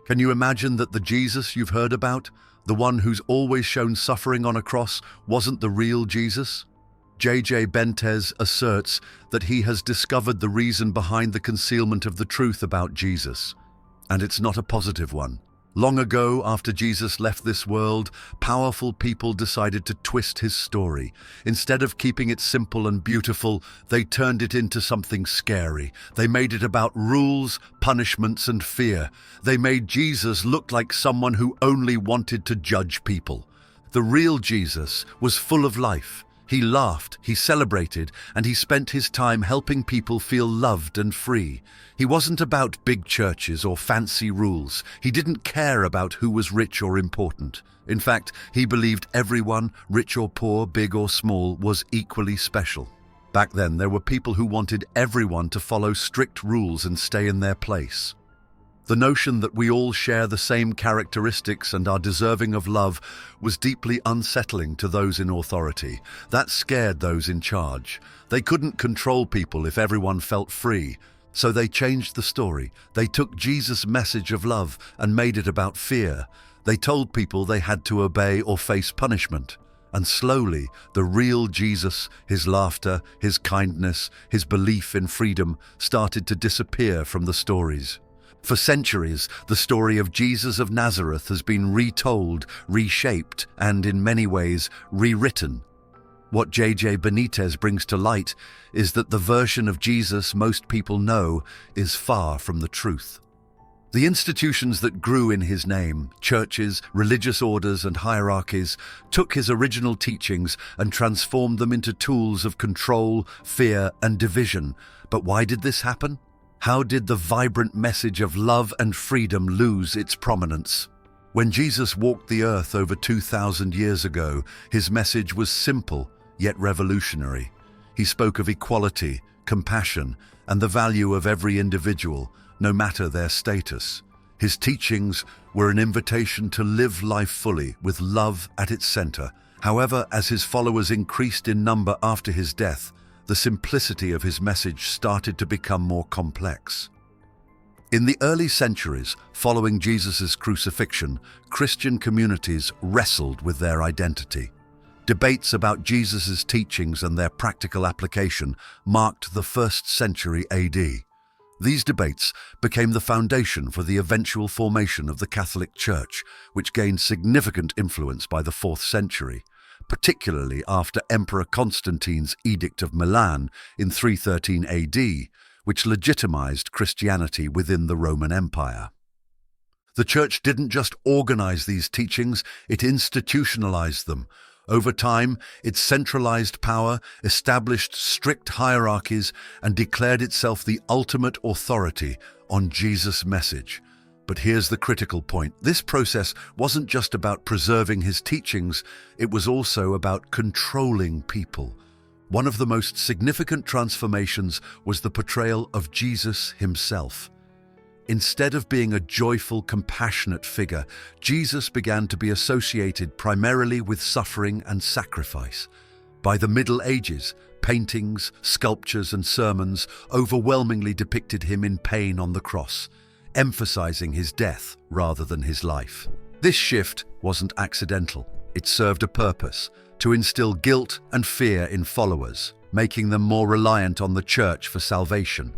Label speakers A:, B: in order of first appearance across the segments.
A: Can you imagine that the Jesus you've heard about, the one who's always shown suffering on a cross, wasn't the real Jesus? J.J. Benitez asserts that he has discovered the reason behind the concealment of the truth about Jesus, and it's not a positive one. Long ago, after Jesus left this world, powerful people decided to twist his story. Instead of keeping it simple and beautiful, they turned it into something scary. They made it about rules, punishments, and fear. They made Jesus look like someone who only wanted to judge people. The real Jesus was full of life. He laughed, he celebrated, and he spent his time helping people feel loved and free. He wasn't about big churches or fancy rules. He didn't care about who was rich or important. In fact, he believed everyone, rich or poor, big or small, was equally special. Back then, there were people who wanted everyone to follow strict rules and stay in their place. The notion that we all share the same characteristics and are deserving of love was deeply unsettling to those in authority. That scared those in charge. They couldn't control people if everyone felt free. So they changed the story. They took Jesus' message of love and made it about fear. They told people they had to obey or face punishment. And slowly, the real Jesus, his laughter, his kindness, his belief in freedom, started to disappear from the stories. For centuries, the story of Jesus of Nazareth has been retold, reshaped, and in many ways, rewritten. What J.J. Benitez brings to light is that the version of Jesus most people know is far from the truth. The institutions that grew in his name, churches, religious orders, and hierarchies, took his original teachings and transformed them into tools of control, fear, and division. But why did this happen? How did the vibrant message of love and freedom lose its prominence? When Jesus walked the earth over 2,000 years ago, his message was simple, yet revolutionary. He spoke of equality, compassion, and the value of every individual, no matter their status. His teachings were an invitation to live life fully, with love at its center. However, as his followers increased in number after his death, the simplicity of his message started to become more complex. In the early centuries following Jesus' crucifixion, Christian communities wrestled with their identity. Debates about Jesus' teachings and their practical application marked the 1st century AD. These debates became the foundation for the eventual formation of the Catholic Church, which gained significant influence by the 4th century. Particularly after Emperor Constantine's Edict of Milan in 313 AD, which legitimized Christianity within the Roman Empire. The Church didn't just organize these teachings, it institutionalized them. Over time, it centralized power, established strict hierarchies, and declared itself the ultimate authority on Jesus' message. But here's the critical point. This process wasn't just about preserving his teachings, it was also about controlling people. One of the most significant transformations was the portrayal of Jesus himself. Instead of being a joyful, compassionate figure, Jesus began to be associated primarily with suffering and sacrifice. By the Middle Ages, paintings, sculptures, and sermons overwhelmingly depicted him in pain on the cross, emphasizing his death rather than his life. This shift wasn't accidental. It served a purpose: to instill guilt and fear in followers, making them more reliant on the Church for salvation.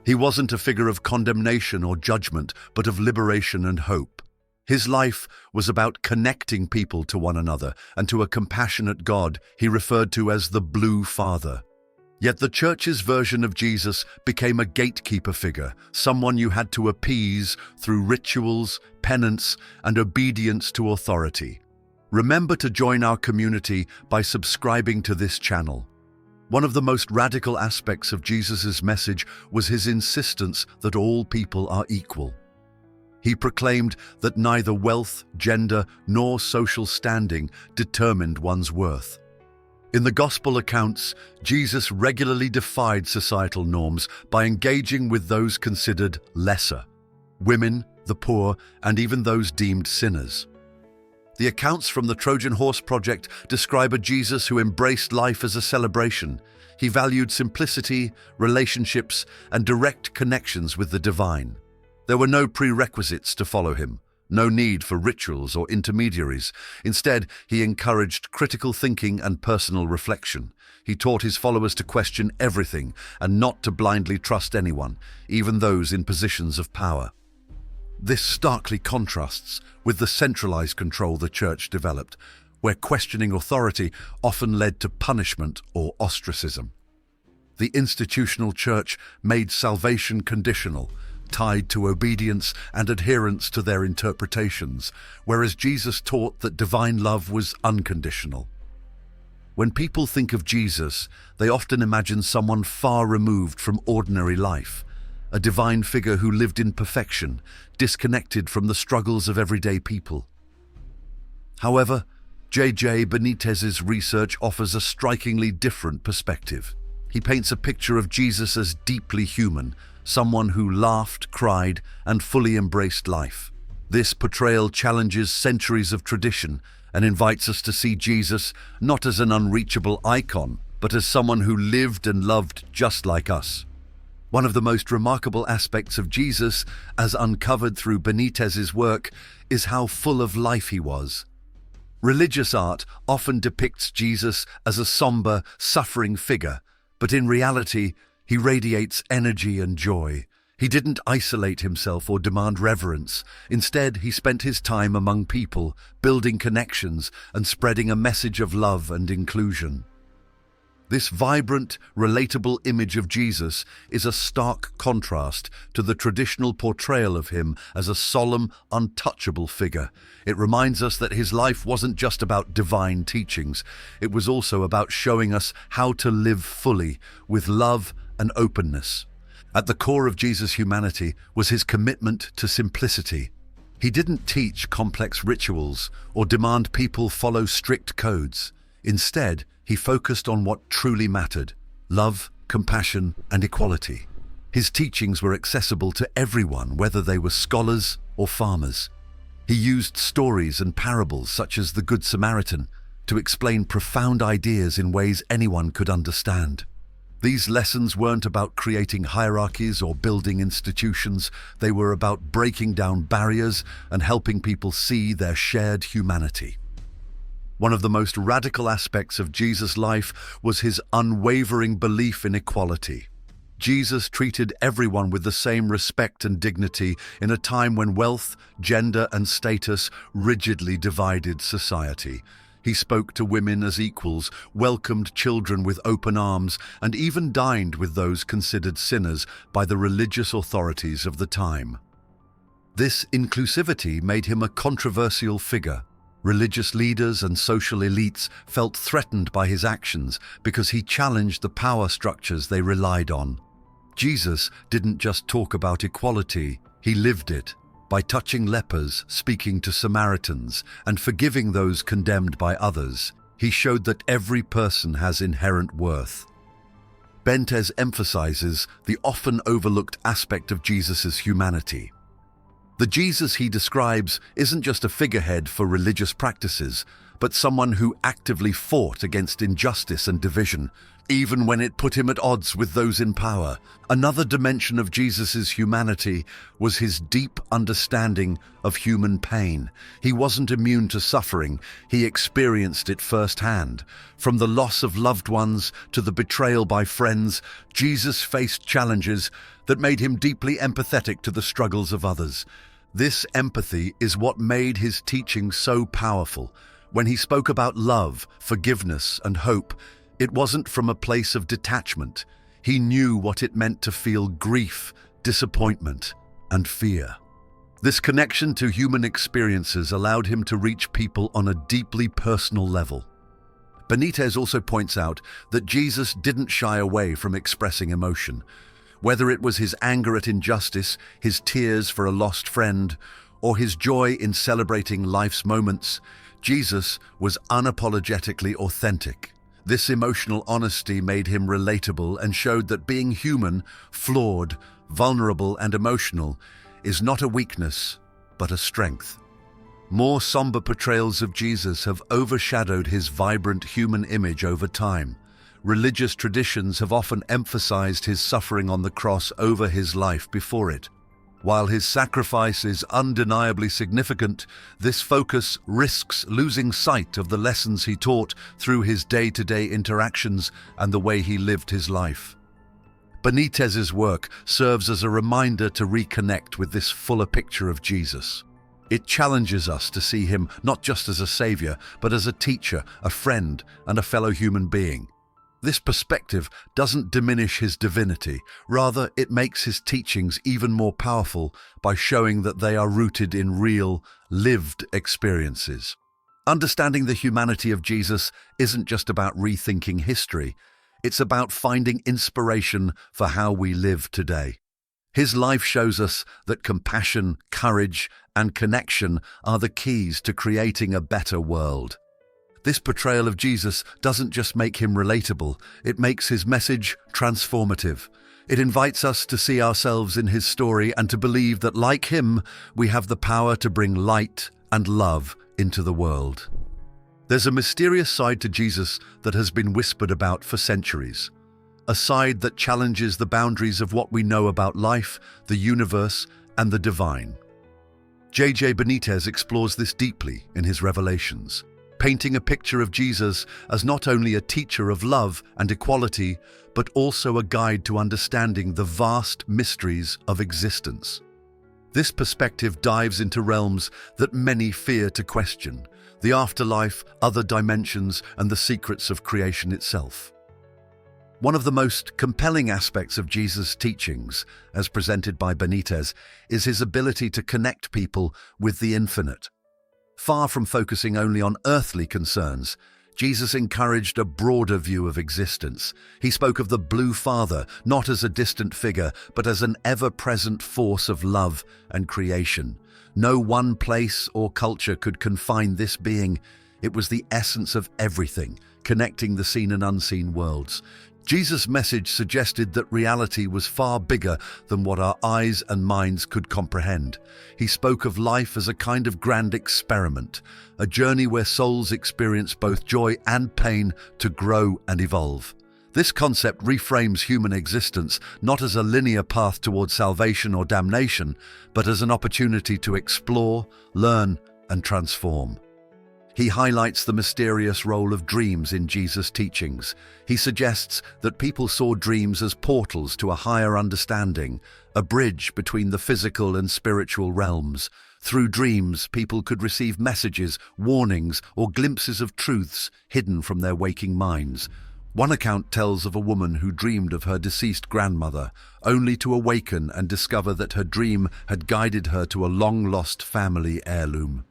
A: He wasn't a figure of condemnation or judgment, but of liberation and hope. His life was about connecting people to one another and to a compassionate God he referred to as the Blue Father. Yet the Church's version of Jesus became a gatekeeper figure, someone you had to appease through rituals, penance, and obedience to authority. Remember to join our community by subscribing to this channel. One of the most radical aspects of Jesus' message was his insistence that all people are equal. He proclaimed that neither wealth, gender, nor social standing determined one's worth. In the Gospel accounts, Jesus regularly defied societal norms by engaging with those considered lesser: women, the poor, and even those deemed sinners. The accounts from the Trojan Horse Project describe a Jesus who embraced life as a celebration. He valued simplicity, relationships, and direct connections with the divine. There were no prerequisites to follow him, no need for rituals or intermediaries. Instead, he encouraged critical thinking and personal reflection. He taught his followers to question everything and not to blindly trust anyone, even those in positions of power. This starkly contrasts with the centralized control the church developed, where questioning authority often led to punishment or ostracism. The institutional church made salvation conditional, tied to obedience and adherence to their interpretations, whereas Jesus taught that divine love was unconditional. When people think of Jesus, they often imagine someone far removed from ordinary life, a divine figure who lived in perfection, disconnected from the struggles of everyday people. However, J.J. Benitez's research offers a strikingly different perspective. He paints a picture of Jesus as deeply human, someone who laughed, cried, and fully embraced life. This portrayal challenges centuries of tradition and invites us to see Jesus not as an unreachable icon, but as someone who lived and loved just like us. One of the most remarkable aspects of Jesus, as uncovered through Benitez's work, is how full of life he was. Religious art often depicts Jesus as a somber, suffering figure, but in reality, he radiates energy and joy. He didn't isolate himself or demand reverence. Instead, he spent his time among people, building connections and spreading a message of love and inclusion. This vibrant, relatable image of Jesus is a stark contrast to the traditional portrayal of him as a solemn, untouchable figure. It reminds us that his life wasn't just about divine teachings. It was also about showing us how to live fully, with love and openness. At the core of Jesus' humanity was his commitment to simplicity. He didn't teach complex rituals or demand people follow strict codes. Instead, he focused on what truly mattered: love, compassion, and equality. His teachings were accessible to everyone, whether they were scholars or farmers. He used stories and parables such as the Good Samaritan to explain profound ideas in ways anyone could understand. These lessons weren't about creating hierarchies or building institutions. They were about breaking down barriers and helping people see their shared humanity. One of the most radical aspects of Jesus' life was his unwavering belief in equality. Jesus treated everyone with the same respect and dignity in a time when wealth, gender, and status rigidly divided society. He spoke to women as equals, welcomed children with open arms, and even dined with those considered sinners by the religious authorities of the time. This inclusivity made him a controversial figure. Religious leaders and social elites felt threatened by his actions because he challenged the power structures they relied on. Jesus didn't just talk about equality, he lived it. By touching lepers, speaking to Samaritans, and forgiving those condemned by others, he showed that every person has inherent worth. Benitez emphasizes the often overlooked aspect of Jesus' humanity. The Jesus he describes isn't just a figurehead for religious practices, but someone who actively fought against injustice and division, even when it put him at odds with those in power. Another dimension of Jesus' humanity was his deep understanding of human pain. He wasn't immune to suffering, he experienced it firsthand. From the loss of loved ones to the betrayal by friends, Jesus faced challenges that made him deeply empathetic to the struggles of others. This empathy is what made his teaching so powerful. When he spoke about love, forgiveness, and hope, it wasn't from a place of detachment. He knew what it meant to feel grief, disappointment, and fear. This connection to human experiences allowed him to reach people on a deeply personal level. Benitez also points out that Jesus didn't shy away from expressing emotion. Whether it was his anger at injustice, his tears for a lost friend, or his joy in celebrating life's moments, Jesus was unapologetically authentic. This emotional honesty made him relatable and showed that being human, flawed, vulnerable, and emotional is not a weakness, but a strength. More somber portrayals of Jesus have overshadowed his vibrant human image over time. Religious traditions have often emphasized his suffering on the cross over his life before it. While his sacrifice is undeniably significant, this focus risks losing sight of the lessons he taught through his day-to-day interactions and the way he lived his life. Benitez's work serves as a reminder to reconnect with this fuller picture of Jesus. It challenges us to see him not just as a savior, but as a teacher, a friend, and a fellow human being. This perspective doesn't diminish his divinity, rather it makes his teachings even more powerful by showing that they are rooted in real, lived experiences. Understanding the humanity of Jesus isn't just about rethinking history, it's about finding inspiration for how we live today. His life shows us that compassion, courage, and connection are the keys to creating a better world. This portrayal of Jesus doesn't just make him relatable, it makes his message transformative. It invites us to see ourselves in his story and to believe that, like him, we have the power to bring light and love into the world. There's a mysterious side to Jesus that has been whispered about for centuries. A side that challenges the boundaries of what we know about life, the universe, and the divine. J.J. Benitez explores this deeply in his Revelations, painting a picture of Jesus as not only a teacher of love and equality, but also a guide to understanding the vast mysteries of existence. This perspective dives into realms that many fear to question: the afterlife, other dimensions, and the secrets of creation itself. One of the most compelling aspects of Jesus' teachings, as presented by Benitez, is his ability to connect people with the infinite. Far from focusing only on earthly concerns, Jesus encouraged a broader view of existence. He spoke of the Blue Father not as a distant figure, but as an ever-present force of love and creation. No one place or culture could confine this being. It was the essence of everything, connecting the seen and unseen worlds. Jesus' message suggested that reality was far bigger than what our eyes and minds could comprehend. He spoke of life as a kind of grand experiment, a journey where souls experience both joy and pain to grow and evolve. This concept reframes human existence not as a linear path towards salvation or damnation, but as an opportunity to explore, learn, and transform. He highlights the mysterious role of dreams in Jesus' teachings. He suggests that people saw dreams as portals to a higher understanding, a bridge between the physical and spiritual realms. Through dreams, people could receive messages, warnings, or glimpses of truths hidden from their waking minds. One account tells of a woman who dreamed of her deceased grandmother, only to awaken and discover that her dream had guided her to a long-lost family heirloom.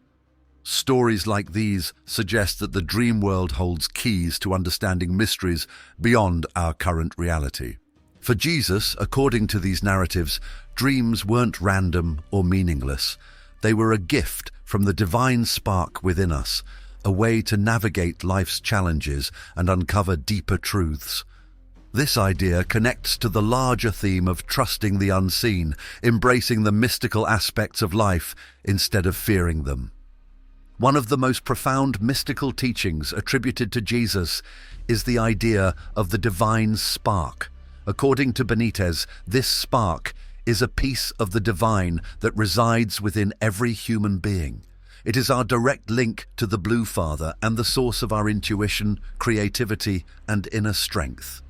A: Stories like these suggest that the dream world holds keys to understanding mysteries beyond our current reality. For Jesus, according to these narratives, dreams weren't random or meaningless. They were a gift from the divine spark within us, a way to navigate life's challenges and uncover deeper truths. This idea connects to the larger theme of trusting the unseen, embracing the mystical aspects of life instead of fearing them. One of the most profound mystical teachings attributed to Jesus is the idea of the divine spark. According to Benitez, this spark is a piece of the divine that resides within every human being. It is our direct link to the Blue Father and the source of our intuition, creativity, and inner strength.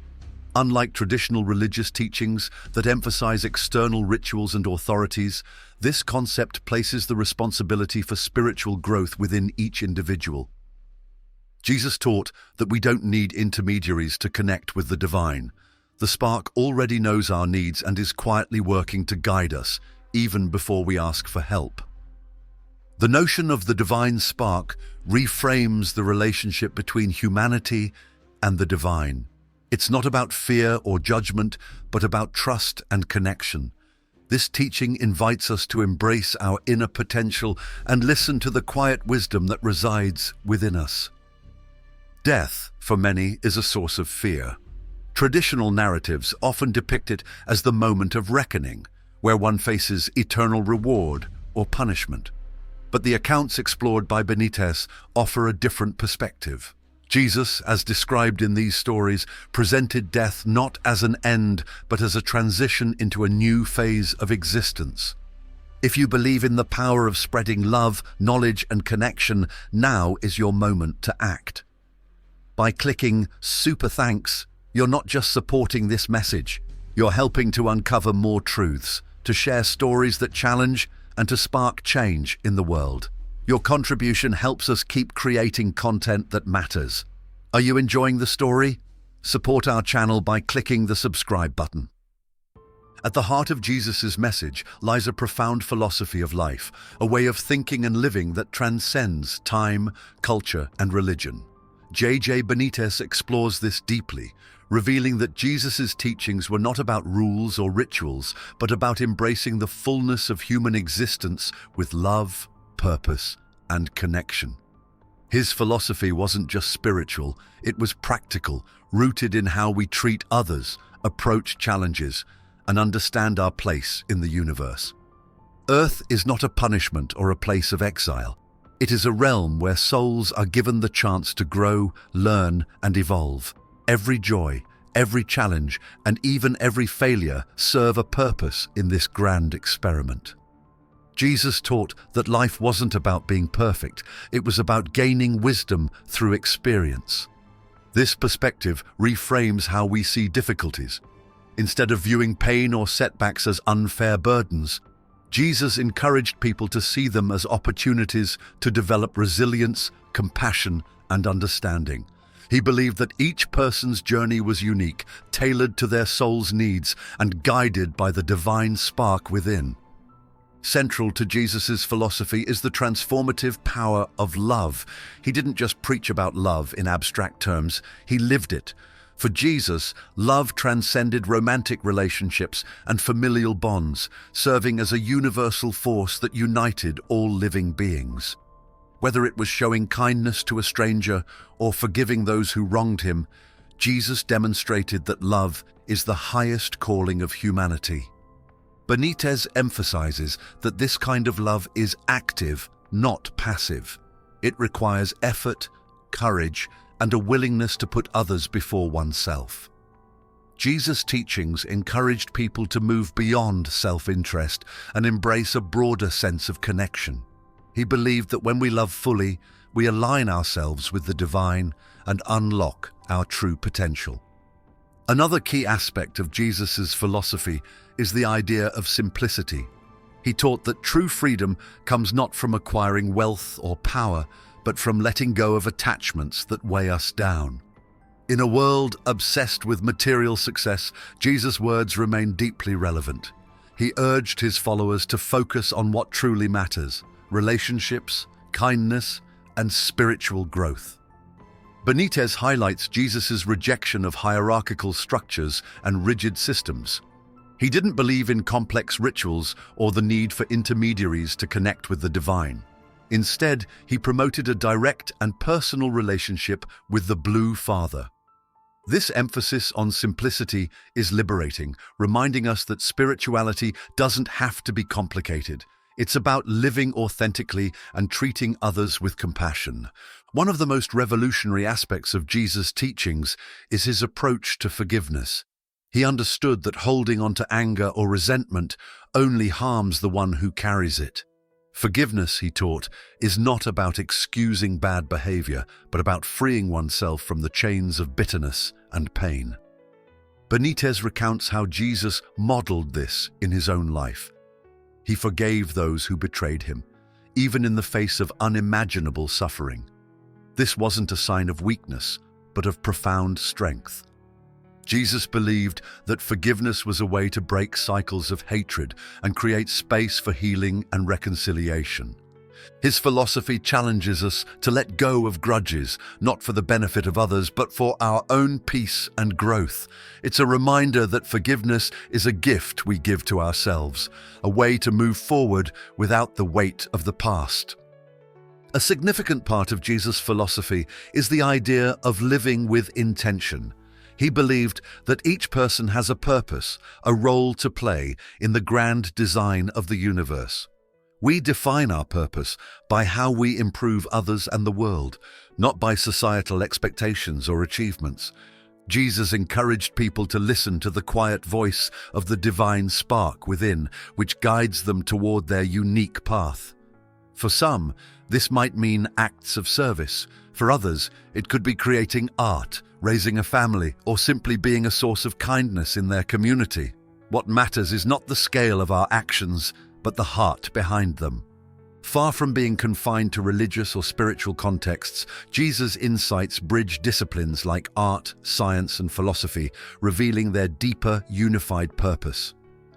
A: Unlike traditional religious teachings that emphasize external rituals and authorities, this concept places the responsibility for spiritual growth within each individual. Jesus taught that we don't need intermediaries to connect with the divine. The spark already knows our needs and is quietly working to guide us, even before we ask for help. The notion of the divine spark reframes the relationship between humanity and the divine. It's not about fear or judgment, but about trust and connection. This teaching invites us to embrace our inner potential and listen to the quiet wisdom that resides within us. Death, for many, is a source of fear. Traditional narratives often depict it as the moment of reckoning, where one faces eternal reward or punishment. But the accounts explored by Benitez offer a different perspective. Jesus, as described in these stories, presented death not as an end, but as a transition into a new phase of existence. If you believe in the power of spreading love, knowledge, and connection, now is your moment to act. By clicking Super Thanks, you're not just supporting this message, you're helping to uncover more truths, to share stories that challenge, and to spark change in the world. Your contribution helps us keep creating content that matters. Are you enjoying the story? Support our channel by clicking the subscribe button. At the heart of Jesus' message lies a profound philosophy of life, a way of thinking and living that transcends time, culture, and religion. J.J. Benitez explores this deeply, revealing that Jesus' teachings were not about rules or rituals, but about embracing the fullness of human existence with love, purpose, and connection. His philosophy wasn't just spiritual, it was practical, rooted in how we treat others, approach challenges, and understand our place in the universe. Earth is not a punishment or a place of exile. It is a realm where souls are given the chance to grow, learn, and evolve. Every joy, every challenge, and even every failure serve a purpose in this grand experiment. Jesus taught that life wasn't about being perfect, it was about gaining wisdom through experience. This perspective reframes how we see difficulties. Instead of viewing pain or setbacks as unfair burdens, Jesus encouraged people to see them as opportunities to develop resilience, compassion, and understanding. He believed that each person's journey was unique, tailored to their soul's needs, and guided by the divine spark within. Central to Jesus' philosophy is the transformative power of love. He didn't just preach about love in abstract terms, he lived it. For Jesus, love transcended romantic relationships and familial bonds, serving as a universal force that united all living beings. Whether it was showing kindness to a stranger or forgiving those who wronged him, Jesus demonstrated that love is the highest calling of humanity. Benitez emphasizes that this kind of love is active, not passive. It requires effort, courage, and a willingness to put others before oneself. Jesus' teachings encouraged people to move beyond self-interest and embrace a broader sense of connection. He believed that when we love fully, we align ourselves with the divine and unlock our true potential. Another key aspect of Jesus' philosophy is the idea of simplicity. He taught that true freedom comes not from acquiring wealth or power, but from letting go of attachments that weigh us down. In a world obsessed with material success, Jesus' words remain deeply relevant. He urged his followers to focus on what truly matters: relationships, kindness, and spiritual growth. Benitez highlights Jesus' rejection of hierarchical structures and rigid systems. He didn't believe in complex rituals or the need for intermediaries to connect with the divine. Instead, he promoted a direct and personal relationship with the Blue Father. This emphasis on simplicity is liberating, reminding us that spirituality doesn't have to be complicated. It's about living authentically and treating others with compassion. One of the most revolutionary aspects of Jesus' teachings is his approach to forgiveness. He understood that holding on to anger or resentment only harms the one who carries it. Forgiveness, he taught, is not about excusing bad behavior, but about freeing oneself from the chains of bitterness and pain. Benitez recounts how Jesus modeled this in his own life. He forgave those who betrayed him, even in the face of unimaginable suffering. This wasn't a sign of weakness, but of profound strength. Jesus believed that forgiveness was a way to break cycles of hatred and create space for healing and reconciliation. His philosophy challenges us to let go of grudges, not for the benefit of others, but for our own peace and growth. It's a reminder that forgiveness is a gift we give to ourselves, a way to move forward without the weight of the past. A significant part of Jesus' philosophy is the idea of living with intention. He believed that each person has a purpose, a role to play in the grand design of the universe. We define our purpose by how we improve others and the world, not by societal expectations or achievements. Jesus encouraged people to listen to the quiet voice of the divine spark within, which guides them toward their unique path. For some, this might mean acts of service. For others, it could be creating art, raising a family, or simply being a source of kindness in their community. What matters is not the scale of our actions, but the heart behind them. Far from being confined to religious or spiritual contexts, Jesus' insights bridge disciplines like art, science, and philosophy, revealing their deeper, unified purpose.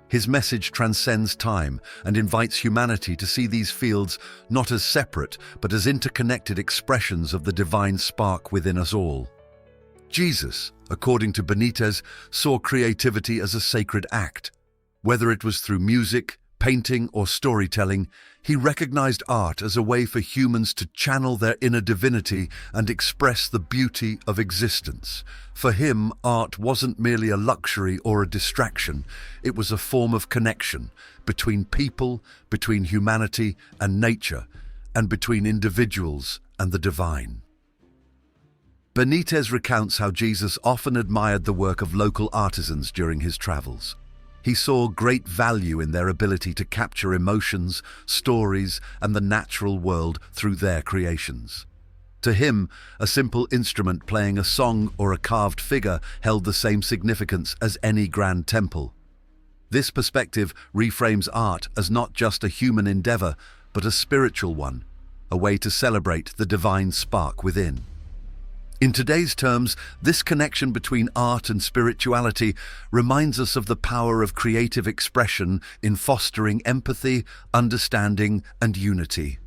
A: His message transcends time and invites humanity to see these fields not as separate, but as interconnected expressions of the divine spark within us all. Jesus, according to Benitez, saw creativity as a sacred act. Whether it was through music, painting, or storytelling, he recognized art as a way for humans to channel their inner divinity and express the beauty of existence. For him, art wasn't merely a luxury or a distraction, it was a form of connection between people, between humanity and nature, and between individuals and the divine. Benitez recounts how Jesus often admired the work of local artisans during his travels. He saw great value in their ability to capture emotions, stories, and the natural world through their creations. To him, a simple instrument playing a song or a carved figure held the same significance as any grand temple. This perspective reframes art as not just a human endeavor, but a spiritual one, a way to celebrate the divine spark within. In today's terms, this connection between art and spirituality reminds us of the power of creative expression in fostering empathy, understanding, and unity.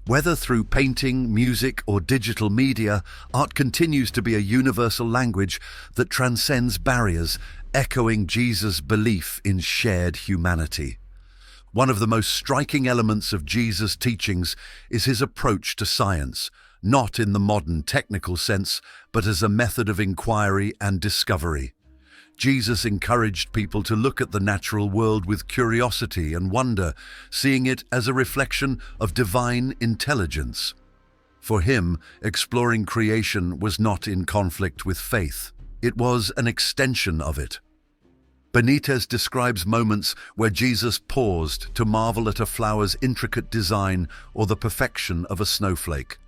A: Whether through painting, music, or digital media, art continues to be a universal language that transcends barriers, echoing Jesus' belief in shared humanity. One of the most striking elements of Jesus' teachings is his approach to science, not in the modern technical sense, but as a method of inquiry and discovery. Jesus encouraged people to look at the natural world with curiosity and wonder, seeing it as a reflection of divine intelligence. For him, exploring creation was not in conflict with faith. It was an extension of it. Benitez describes moments where Jesus paused to marvel at a flower's intricate design or the perfection of a snowflake.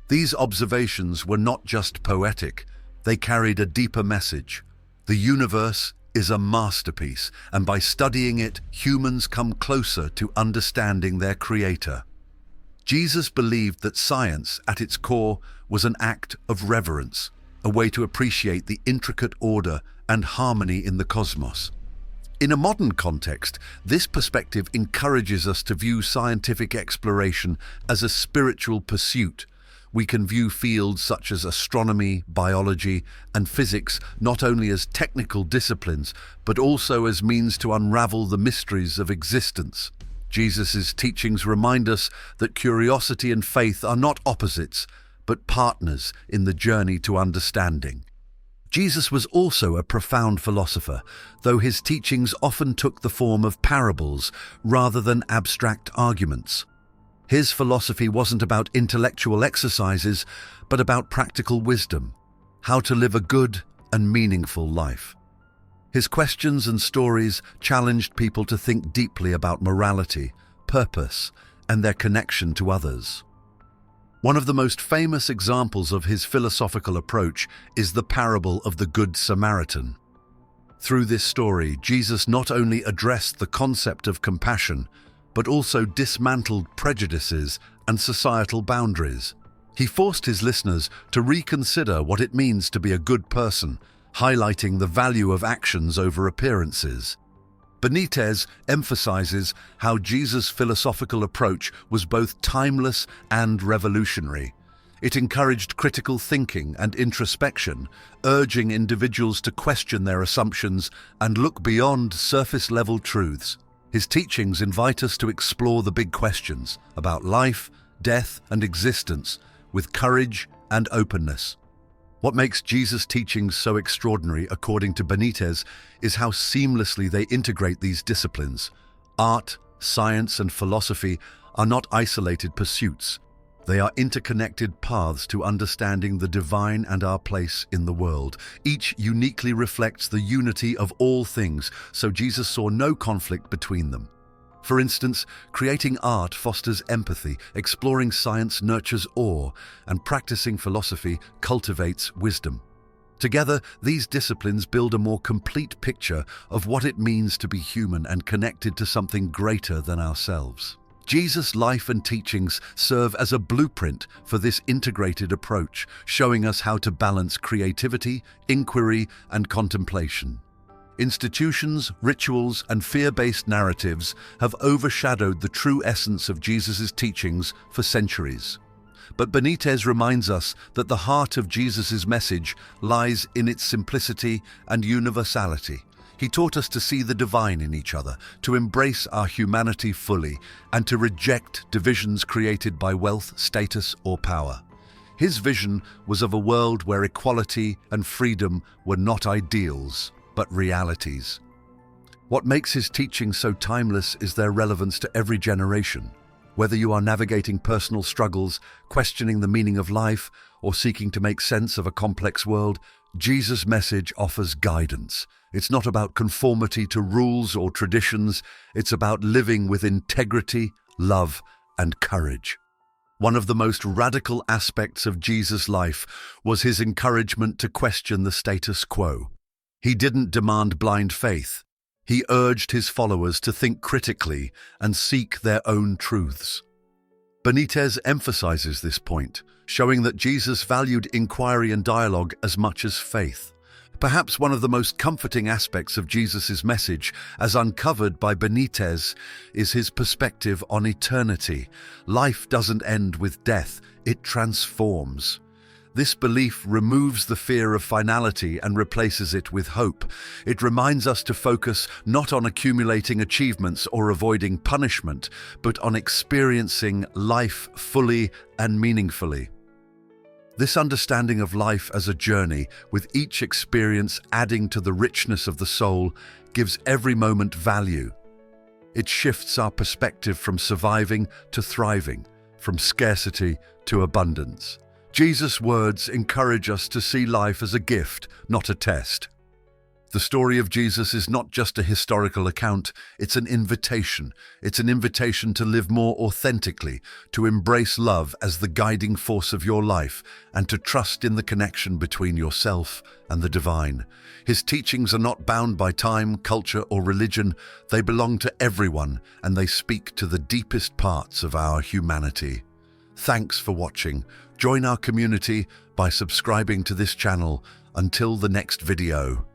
A: These observations were not just poetic, they carried a deeper message. The universe is a masterpiece, and by studying it, humans come closer to understanding their creator. Jesus believed that science, at its core, was an act of reverence, a way to appreciate the intricate order and harmony in the cosmos. In a modern context, this perspective encourages us to view scientific exploration as a spiritual pursuit. We can view fields such as astronomy, biology, and physics not only as technical disciplines, but also as means to unravel the mysteries of existence. Jesus' teachings remind us that curiosity and faith are not opposites, but partners in the journey to understanding. Jesus was also a profound philosopher, though his teachings often took the form of parables rather than abstract arguments. His philosophy wasn't about intellectual exercises, but about practical wisdom, how to live a good and meaningful life. His questions and stories challenged people to think deeply about morality, purpose, and their connection to others. One of the most famous examples of his philosophical approach is the parable of the Good Samaritan. Through this story, Jesus not only addressed the concept of compassion, but also dismantled prejudices and societal boundaries. He forced his listeners to reconsider what it means to be a good person, highlighting the value of actions over appearances. Benitez emphasizes how Jesus' philosophical approach was both timeless and revolutionary. It encouraged critical thinking and introspection, urging individuals to question their assumptions and look beyond surface-level truths. His teachings invite us to explore the big questions about life, death, and existence with courage and openness. What makes Jesus' teachings so extraordinary, according to Benitez, is how seamlessly they integrate these disciplines. Art, science, and philosophy are not isolated pursuits. They are interconnected paths to understanding the divine and our place in the world. Each uniquely reflects the unity of all things, so Jesus saw no conflict between them. For instance, creating art fosters empathy, exploring science nurtures awe, and practicing philosophy cultivates wisdom. Together, these disciplines build a more complete picture of what it means to be human and connected to something greater than ourselves. Jesus' life and teachings serve as a blueprint for this integrated approach, showing us how to balance creativity, inquiry, and contemplation. Institutions, rituals, and fear-based narratives have overshadowed the true essence of Jesus' teachings for centuries. But Benitez reminds us that the heart of Jesus' message lies in its simplicity and universality. He taught us to see the divine in each other, to embrace our humanity fully, and to reject divisions created by wealth, status, or power. His vision was of a world where equality and freedom were not ideals, but realities. What makes his teachings so timeless is their relevance to every generation. Whether you are navigating personal struggles, questioning the meaning of life, or seeking to make sense of a complex world, Jesus' message offers guidance. It's not about conformity to rules or traditions, it's about living with integrity, love, and courage. One of the most radical aspects of Jesus' life was his encouragement to question the status quo. He didn't demand blind faith. He urged his followers to think critically and seek their own truths. Benitez emphasizes this point, showing that Jesus valued inquiry and dialogue as much as faith. Perhaps one of the most comforting aspects of Jesus' message, as uncovered by Benitez, is his perspective on eternity. Life doesn't end with death, it transforms. This belief removes the fear of finality and replaces it with hope. It reminds us to focus not on accumulating achievements or avoiding punishment, but on experiencing life fully and meaningfully. This understanding of life as a journey, with each experience adding to the richness of the soul, gives every moment value. It shifts our perspective from surviving to thriving, from scarcity to abundance. Jesus' words encourage us to see life as a gift, not a test. The story of Jesus is not just a historical account, it's an invitation. It's an invitation to live more authentically, to embrace love as the guiding force of your life, and to trust in the connection between yourself and the divine. His teachings are not bound by time, culture, or religion. They belong to everyone, and they speak to the deepest parts of our humanity. Thanks for watching. Join our community by subscribing to this channel. Until the next video.